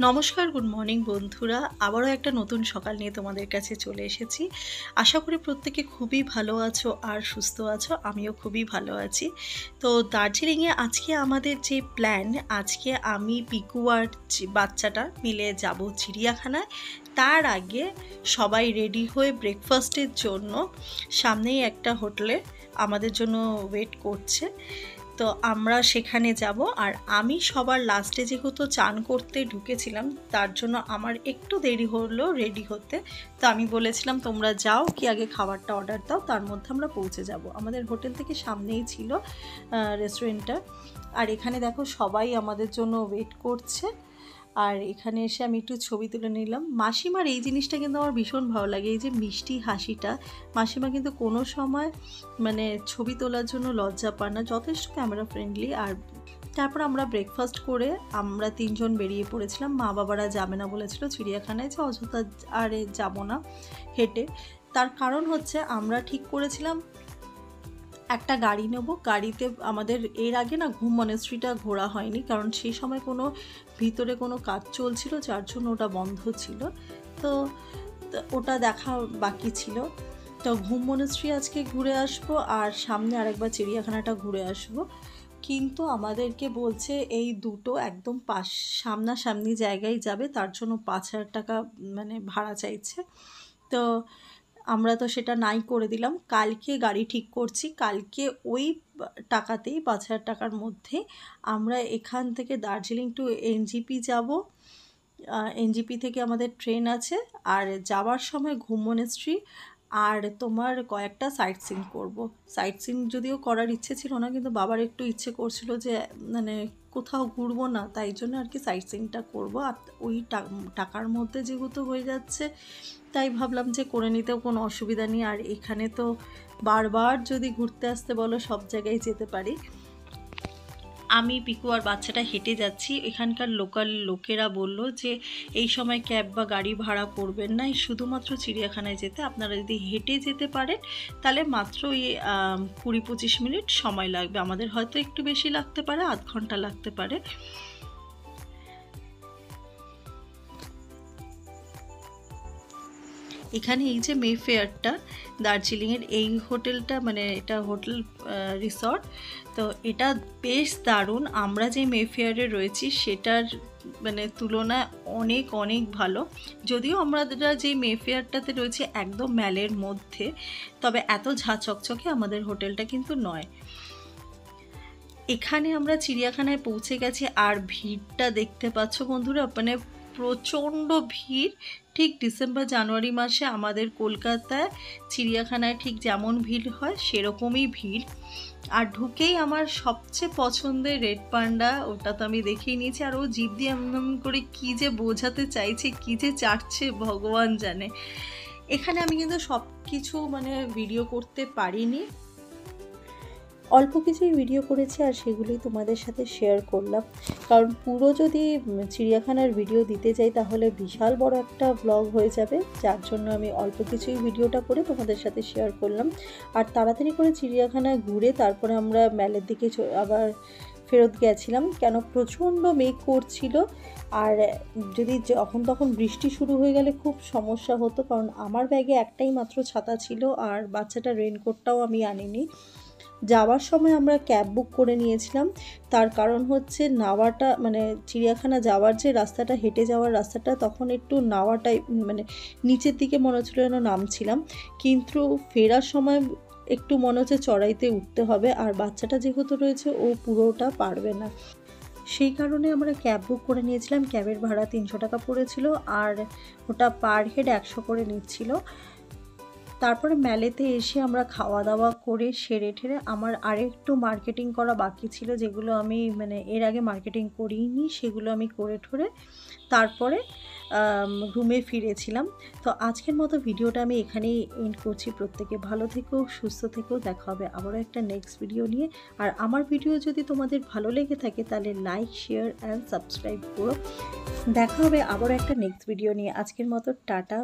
নমস্কার, good morning বন্ধুরা। আবারও একটা নতুন সকাল নিয়ে তোমাদের কাছে চলে এসেছি। আশা করি প্রত্যেকে খুবই ভালো আছো আর সুস্থ আছো। আমিও খুবই ভালো আছি। তো দার্জিলিংয়ে আজকে আমাদের যে প্ল্যান, আজকে আমি পিকু আর বাচ্চাটা মিলে যাব চিড়িয়াখানায়। তার আগে সবাই রেডি হয়ে ব্রেকফাস্টের জন্য সামনেই একটা হোটেলে আমাদের জন্য ওয়েট করছে। তো আমরা সেখানে যাব। আর আমি সবার লাস্টে যেহেতু চান করতে ঢুকেছিলাম, তার জন্য আমার একটু দেরি হলো রেডি হতে। তো আমি বলেছিলাম তোমরা যাও, কি আগে খাবারটা অর্ডার দাও, তার মধ্যে আমরা পৌঁছে যাব। আমাদের হোটেল থেকে সামনেই ছিল রেস্টুরেন্টটা। আর এখানে দেখো সবাই আমাদের জন্য ওয়েট করছে। আর এখানে এসে আমি একটু ছবি তুলে নিলাম। মাসিমার এই জিনিসটা কিন্তু আমার ভীষণ ভালো লাগে, এই যে মিষ্টি হাসিটা। মাসিমা কিন্তু কোনো সময় মানে ছবি তোলার জন্য লজ্জা পায় না, যথেষ্ট ক্যামেরা ফ্রেন্ডলি। আর তারপর আমরা ব্রেকফাস্ট করে আমরা 3 জন বেরিয়ে পড়েছিলাম। মা বাবারা যাবে না বলেছিল চিড়িয়াখানায়, যে অযথা আরে যাব না হেঁটে। তার কারণ হচ্ছে আমরা ঠিক করেছিলাম একটা গাড়ি নেব। গাড়িতে আমাদের এর আগে না ঘুম মনেস্ট্রিটা ঘোরা হয়নি, কারণ সেই সময় কোনো ভিতরে কোনো কাজ চলছিল, যার জন্য ওটা বন্ধ ছিল। তো ওটা দেখা বাকি ছিল। তো ঘুম মনেস্ট্রি আজকে ঘুরে আসবো, আর সামনে আরেকবার চিড়িয়াখানাটা ঘুরে আসবো। কিন্তু আমাদেরকে বলছে এই দুটো একদম সামনাসামনি জায়গায় যাবে, তার জন্য 5,000 টাকা মানে ভাড়া চাইছে। তো আমরা তো সেটা নাই করে দিলাম। কালকে গাড়ি ঠিক করছি, কালকে ওই টাকাতেই 5,000 টাকার মধ্যে আমরা এখান থেকে দার্জিলিং টু এনজিপি যাব। এনজিপি থেকে আমাদের ট্রেন আছে। আর যাওয়ার সময় ঘুম মনেস্ট্রি আর তোমার কয়েকটা সাইট সিন করবো। সাইট সিন যদিও করার ইচ্ছে ছিল না, কিন্তু বাবার একটু ইচ্ছে করছিল যে মানে কোথাও ঘুরবো না, তাই জন্য আর কি সাইট সিনটা করবো। আর ওই টাকার মধ্যে যেহেতু হয়ে যাচ্ছে, তাই ভাবলাম যে করে নিতেও কোনো অসুবিধা নেই। আর এখানে তো বারবার যদি ঘুরতে আসতে বলো সব জায়গায় যেতে পারি। আমি পিকু আর বাচ্চাটা হেঁটে যাচ্ছি। এখানকার লোকাল লোকেরা বলল যে এই সময় ক্যাব বা গাড়ি ভাড়া করবেন না, শুধুমাত্র চিড়িয়াখানায় যেতে। আপনারা যদি হেঁটে যেতে পারেন তাহলে মাত্র 20-25 মিনিট সময় লাগবে। আমাদের হয়তো একটু বেশি লাগতে পারে, আধ ঘন্টা লাগতে পারে। এখানে এই যে মেফেয়ারটা, দার্জিলিংয়ের এই হোটেলটা, মানে এটা হোটেল রিসর্ট। তো এটা বেশ দারুণ। আমরা যে মেফেয়ারে রয়েছি সেটার মানে তুলনায় অনেক অনেক ভালো। যদিও আমরা যে মেফেয়ারটাতে রয়েছি একদম ম্যালের মধ্যে, তবে এত ঝাঁ চকচকে আমাদের হোটেলটা কিন্তু নয়। এখানে আমরা চিড়িয়াখানায় পৌঁছে গেছি। আর ভিড়টা দেখতে পাচ্ছ বন্ধুরা, মানে প্রচণ্ড ভিড়। ঠিক ডিসেম্বর জানুয়ারি মাসে আমাদের কলকাতায় চিড়িয়াখানায় ঠিক যেমন ভিড় হয় সেরকমই ভিড়। আর ঢুকেই আমার সবচেয়ে পছন্দের রেড পান্ডা, ওটা তো আমি দেখেই নিয়েছি। আর ও জিভ দিয়ে এমন করে কী যে বোঝাতে চাইছে, কী যে চাটছে ভগবান জানে। এখানে আমি কিন্তু সব কিছু মানে ভিডিও করতে পারিনি, অল্প কিছুই ভিডিও করেছি, আর সেগুলোই তোমাদের সাথে শেয়ার করলাম। কারণ পুরো যদি চিড়িয়াখানার ভিডিও দিতে যাই তাহলে বিশাল বড় একটা ব্লগ হয়ে যাবে, যার জন্য আমি অল্প কিছুই ভিডিওটা করে তোমাদের সাথে শেয়ার করলাম। আর তাড়াতাড়ি করে চিড়িয়াখানায় ঘুরে তারপরে আমরা ম্যালের দিকে আবার ফেরত গেছিলাম, কেন প্রচণ্ড মেঘ করছিল। আর যদি যখন তখন বৃষ্টি শুরু হয়ে গেলে খুব সমস্যা হতো, কারণ আমার ব্যাগে একটাই মাত্র ছাতা ছিল, আর বাচ্চাটার রেনকোটটাও আমি আনিনি। যাওয়ার সময় আমরা ক্যাব বুক করে নিয়েছিলাম, তার কারণ হচ্ছে নাওয়াটা মানে চিড়িয়াখানা যাওয়ার যে রাস্তাটা, হেঁটে যাওয়ার রাস্তাটা, তখন একটু নাওয়াটাই মানে নিচের দিকে মনে হচ্ছিল যেন নামছিলাম, কিন্তু ফেরার সময় একটু মনে হচ্ছে চড়াইতে উঠতে হবে। আর বাচ্চাটা যেহেতু রয়েছে ও পুরোটা পারবে না, সেই কারণে আমরা ক্যাব বুক করে নিয়েছিলাম। ক্যাবের ভাড়া 300 টাকা পড়েছিল, আর ওটা পার হেড 100 করে নিচ্ছিল। তারপরে ম্যালেতে এসে আমরা খাওয়া দাওয়া করে সেরে ঠেরে আমার আরেকটু মার্কেটিং করা বাকি ছিল, যেগুলো আমি মানে এর আগে মার্কেটিং করিনি, সেগুলো আমি করে ঠরে তারপরে রুমে ফিরেছিলাম। তো আজকের মতো ভিডিওটা আমি এখানেই এন্ড করছি। প্রত্যেকে ভালো থেকো, সুস্থ থেকো। দেখা হবে আবারও একটা নেক্সট ভিডিও নিয়ে। আর আমার ভিডিও যদি তোমাদের ভালো লেগে থাকে তাহলে লাইক, শেয়ার অ্যান্ড সাবস্ক্রাইব করো। দেখা হবে আবারও একটা নেক্সট ভিডিও নিয়ে। আজকের মতো টাটা।